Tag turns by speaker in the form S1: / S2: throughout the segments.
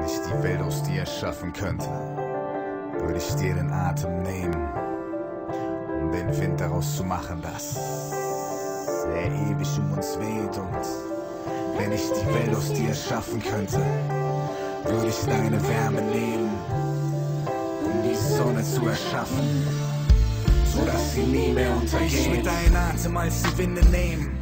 S1: Wenn ich die Welt aus dir erschaffen könnte, würde ich dir den Atem nehmen, um den Wind daraus zu machen, dass er ewig um uns weht. Und wenn ich die Welt aus dir erschaffen könnte, würde ich deine Wärme nehmen, um die Sonne zu erschaffen, sodass sie nie mehr untergeht.
S2: Ich würde deinen Atem als die Winde nehmen.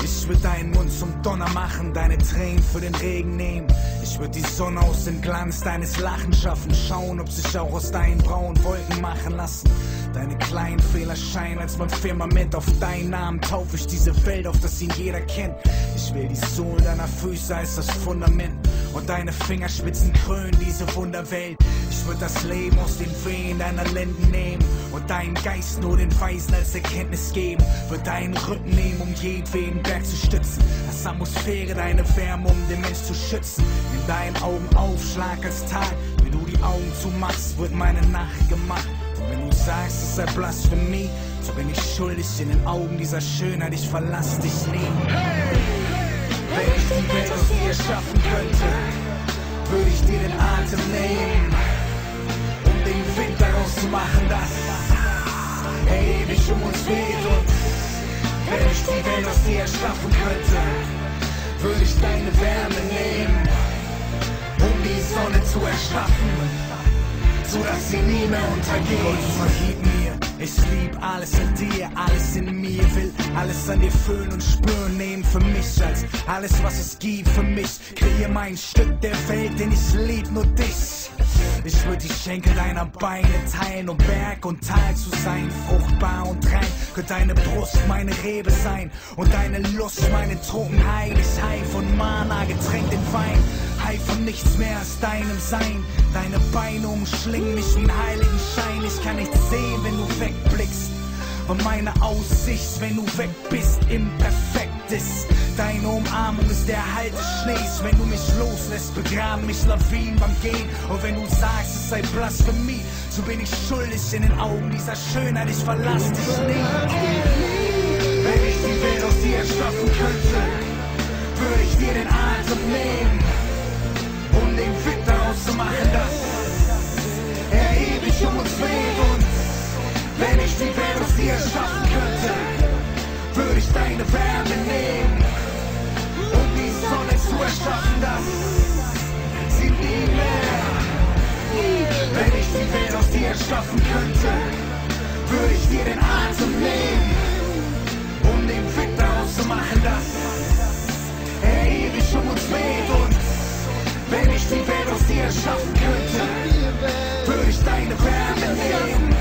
S2: Ich würde deinen Mund zum Donner machen, deine Tränen für den Regen nehmen. Ich würde die Sonne aus dem Glanz deines Lachens schaffen, schauen, ob sich auch aus deinen braunen Wolken machen lassen. Deine kleinen Fehler scheinen als mein Firmament. Auf deinen Namen taufe ich diese Welt, auf dass ihn jeder kennt. Ich will die Sohlen deiner Füße als das Fundament und deine Fingerspitzen krönen diese Wunderwelt. Ich würde das Leben aus den Venen deiner Lenden nehmen und deinen Geist nur den Weisen als Erkenntnis geben. Würde deinen Rücken nehmen, um jedweden Berg zu stützen. Als Atmosphäre deine Wärme, um den Mensch zu schützen. In deinen Augen Aufschlag als Tag. Wenn du die Augen zumachst, wird meine Nacht gemacht. Und wenn du sagst, es sei Blasphemie, so bin ich schuldig in den Augen dieser Schönheit. Ich verlass dich nie. Wenn ich die Welt aus dir schaffen könnte, würde ich dir den Atem nehmen, um den Wind daraus zu machen, dass er ewig um uns weht. Und wenn ich die Welt aus dir erschaffen könnte, würde ich deine Wärme nehmen, um die Sonne zu erschaffen, sodass sie nie mehr untergeht. Gott, vergib mir, ich lieb alles in dir, alles in mir, will alles an dir fühlen und spüren, nehmen für mich als alles, was es gibt für mich. Kreier mein Stück der Welt, denn ich lieb nur dich. Ich würde die Schenkel deiner Beine teilen, um Berg und Tal zu sein, fruchtbar und rein. Könnte deine Brust meine Rebe sein und deine Lust meine Trunkenheit. Ich high von Mana, getränkt in Wein, high von nichts mehr als deinem Sein. Deine Beine umschlingen mich wie ein heiligen Schein. Ich kann nichts sehen, wenn du wegblickst, und meine Aussicht, wenn du weg bist, imperfekt ist. Deine Umarmung ist der Halt des Schnees. Wenn du mich loslässt, begraben mich Lawinen beim Gehen. Und wenn du sagst, es sei Blasphemie, so bin ich schuldig in den Augen dieser Schönheit. Ich verlass dich nie. Wenn ich die Welt aus dir erschaffen könnte, würde ich dir den Atem nehmen, um den Wind daraus zu machen, dass er ewig um uns weht. Und wenn ich die Welt aus dir erschaffen könnte, würde ich deine Wärme nehmen, um die Sonne zu erschaffen, dass sie nie mehr. Wenn ich die Welt aus dir erschaffen könnte, würde ich dir den Atem nehmen, um den Wind daraus zu machen, dass er ewig um uns weht. Und wenn ich die Welt aus dir erschaffen könnte, würde ich deine Wärme nehmen,